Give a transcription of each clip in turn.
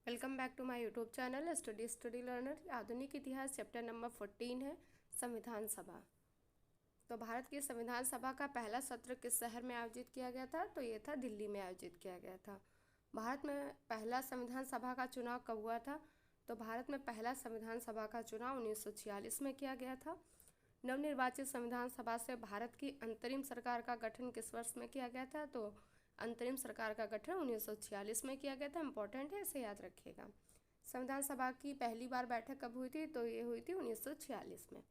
Welcome back to my YouTube channel study learner. आधुनिक इतिहास chapter number 14 है संविधान सभा। तो भारत की संविधान सभा का पहला सत्र किस शहर में आयोजित किया गया था? तो ये था दिल्ली में आयोजित किया गया था। भारत में पहला संविधान सभा का चुनाव कब हुआ था? तो भारत में पहला संविधान सभा का चुनाव 1946 में किया गया था। नवनिर्वाचित संविधान सभा से भारत की अंतरिम सरकार का गठन किस वर्ष में किया गया था? तो अंतरिम सरकार का गठन 1946 में किया गया था। इंपॉर्टेंट है, इसे याद रखिएगा। संविधान सभा की पहली बार बैठक कब हुई थी? तो ये हुई थी 1946 में।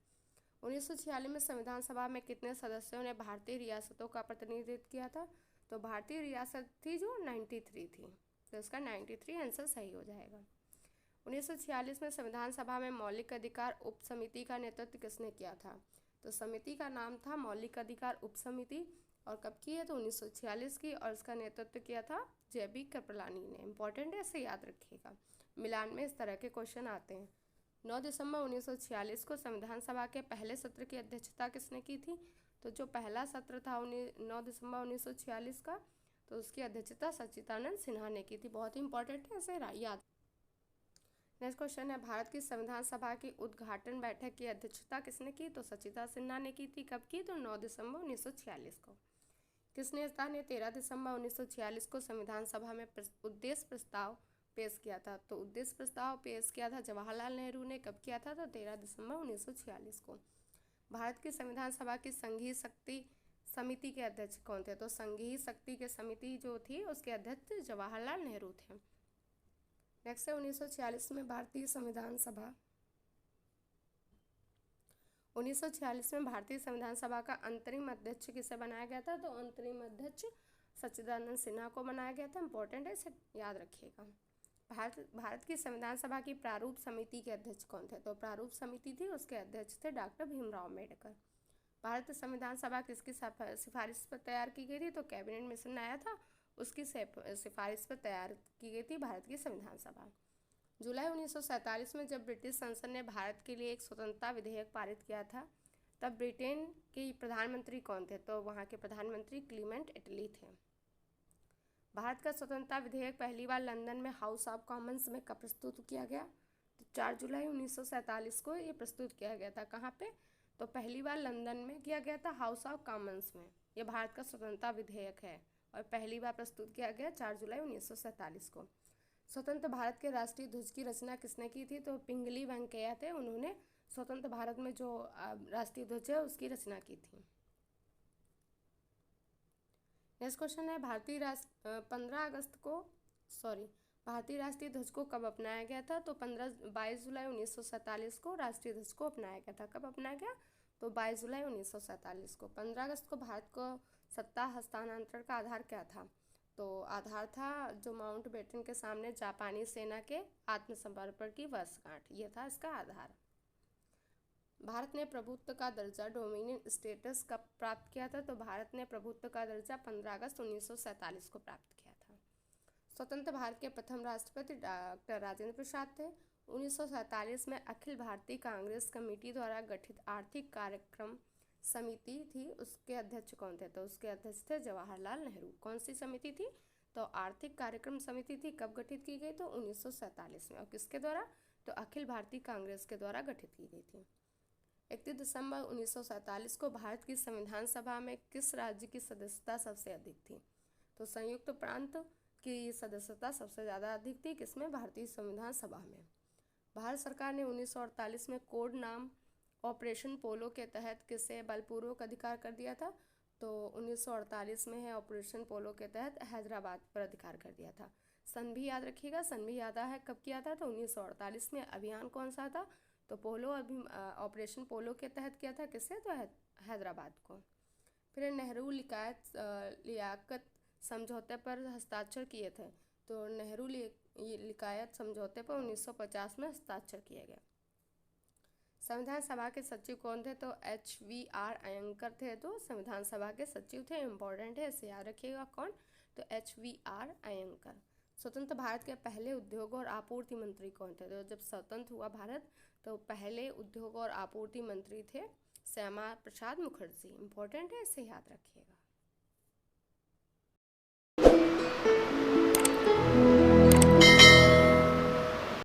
1946 में संविधान सभा में कितने सदस्यों ने भारतीय रियासतों का प्रतिनिधित्व किया था? तो भारतीय रियासत थी जो 93 थी, तो इसका 93 आंसर सही हो जाएगा। 1946 में संविधान सभा में मौलिक अधिकार उप समिति का नेतृत्व किसने किया था? तो समिति का नाम था मौलिक अधिकार उप समिति, और कब की है? तो 1946 की, और इसका नेतृत्व किया था JB कृपलानी ने। इंपॉर्टेंट है, इसे याद रखिएगा। मिलान में इस तरह के क्वेश्चन आते हैं। 9 दिसंबर 1946 को संविधान सभा के पहले सत्र की अध्यक्षता किसने की थी? तो जो पहला सत्र था 9 दिसंबर 1946 का, तो उसकी अध्यक्षता सच्चिदानंद सिन्हा ने की थी। बहुत ही इंपॉर्टेंट है, इसे याद। नेक्स्ट क्वेश्चन है, भारत की संविधान सभा की उद्घाटन बैठक की अध्यक्षता किसने की? तो सच्चिदानंद सिन्हा ने की थी। कब की? तो 9 दिसंबर 1946 को। किस नेता ने 13 दिसंबर 1946 को संविधान सभा में उद्देश्य प्रस्ताव पेश किया था? तो उद्देश्य प्रस्ताव पेश किया था जवाहरलाल नेहरू ने। कब किया था? तो 13 दिसंबर 1946 को। भारत की संविधान सभा की संघीय शक्ति समिति के अध्यक्ष कौन थे? तो संघीय शक्ति के समिति जो थी उसके अध्यक्ष जवाहरलाल नेहरू थे। नेक्स्ट है 1946 में भारतीय संविधान सभा 1946 में भारतीय संविधान सभा का अंतरिम अध्यक्ष किसे बनाया गया था? तो अंतरिम अध्यक्ष सच्चिदानंद सिन्हा को बनाया गया था। इंपॉर्टेंट है, इसे याद रखिएगा। भारत की संविधान सभा की प्रारूप समिति के अध्यक्ष कौन थे? तो प्रारूप समिति थी, उसके अध्यक्ष थे डॉक्टर भीमराव अम्बेडकर। भारत संविधान सभा किसकी सिफारिश पर तैयार की गई थी? तो कैबिनेट मिशन आया था, उसकी सिफारिश पर तैयार की गई थी भारत की संविधान सभा। जुलाई 1947 में जब ब्रिटिश संसद ने भारत के लिए एक स्वतंत्रता विधेयक पारित किया था, तब ब्रिटेन के प्रधानमंत्री कौन थे? तो वहाँ के प्रधानमंत्री क्लीमेंट इटली थे। भारत का स्वतंत्रता विधेयक पहली बार लंदन में हाउस ऑफ कॉमन्स में कब प्रस्तुत किया गया? तो 4 जुलाई 1947 को ये प्रस्तुत किया गया था। कहाँ पे? तो पहली बार लंदन में किया गया था, हाउस ऑफ कॉमन्स में। यह भारत का स्वतंत्रता विधेयक है और पहली बार प्रस्तुत किया गया 4 जुलाई 1947 को। स्वतंत्र भारत के राष्ट्रीय ध्वज की रचना किसने की थी? तो पिंगली वेंकैया थे, उन्होंने स्वतंत्र भारत में जो राष्ट्रीय ध्वज है उसकी रचना की थी। नेक्स्ट क्वेश्चन है, भारतीय राष्ट्रीय ध्वज को कब अपनाया गया था? तो 22 जुलाई 1947 को राष्ट्रीय ध्वज को अपनाया गया था। कब अपनाया गया? तो 22 जुलाई 1947 को। 15 अगस्त को भारत को सत्ता हस्तांतरण का आधार क्या था? तो आधार था जो माउंट बेटन के सामने जापानी सेना के आत्मसमर्पण की वर्षगांठ, ये था इसका आधार। भारत ने प्रभुत्व का दर्जा डोमिनियन स्टेटस कब प्राप्त किया था? तो भारत ने प्रभुत्व का दर्जा 15 अगस्त 1947 को प्राप्त किया था। स्वतंत्र भारत के प्रथम राष्ट्रपति डॉक्टर राजेंद्र प्रसाद थे। 1947 में अखिल भारतीय कांग्रेस कमेटी द्वारा गठित आर्थिक कार्यक्रम समिति थी, उसके अध्यक्ष कौन थे? तो उसके अध्यक्ष थे जवाहरलाल नेहरू। कौन सी समिति थी? तो आर्थिक कार्यक्रम समिति थी। कब गठित की गई? तो 1947 में। और किसके द्वारा? तो अखिल भारतीय कांग्रेस के द्वारा गठित की गई थी। 31 दिसंबर 1947 को भारत की संविधान सभा में किस राज्य की सदस्यता सबसे अधिक थी? तो संयुक्त प्रांत की सदस्यता सबसे ज़्यादा अधिक थी। किसमें? भारतीय संविधान सभा में। भारत सरकार ने 1948 में कोड नाम ऑपरेशन पोलो के तहत किसे बलपूर्वक अधिकार कर दिया था? तो 1948 में है ऑपरेशन पोलो के तहत हैदराबाद पर अधिकार कर दिया था। सन भी याद रखिएगा, सन भी याद है कब किया था? तो 1948 में। अभियान कौन सा था? तो ऑपरेशन पोलो के तहत किया था। किससे? तो हैदराबाद को। फिर नेहरू लियाकत समझौते पर हस्ताक्षर किए थे। तो नेहरू लियाकत समझौते पर 1950 में हस्ताक्षर किए गए। संविधान सभा के सचिव कौन थे? तो HVR अयंकर थे, तो संविधान सभा के सचिव थे। इंपॉर्टेंट है, इसे याद रखिएगा। कौन? तो HVR अयंकर। स्वतंत्र भारत के पहले उद्योग और आपूर्ति मंत्री कौन थे? तो जब स्वतंत्र हुआ भारत तो पहले उद्योग और आपूर्ति मंत्री थे श्यामा प्रसाद मुखर्जी। इंपॉर्टेंट है, इसे याद रखिएगा।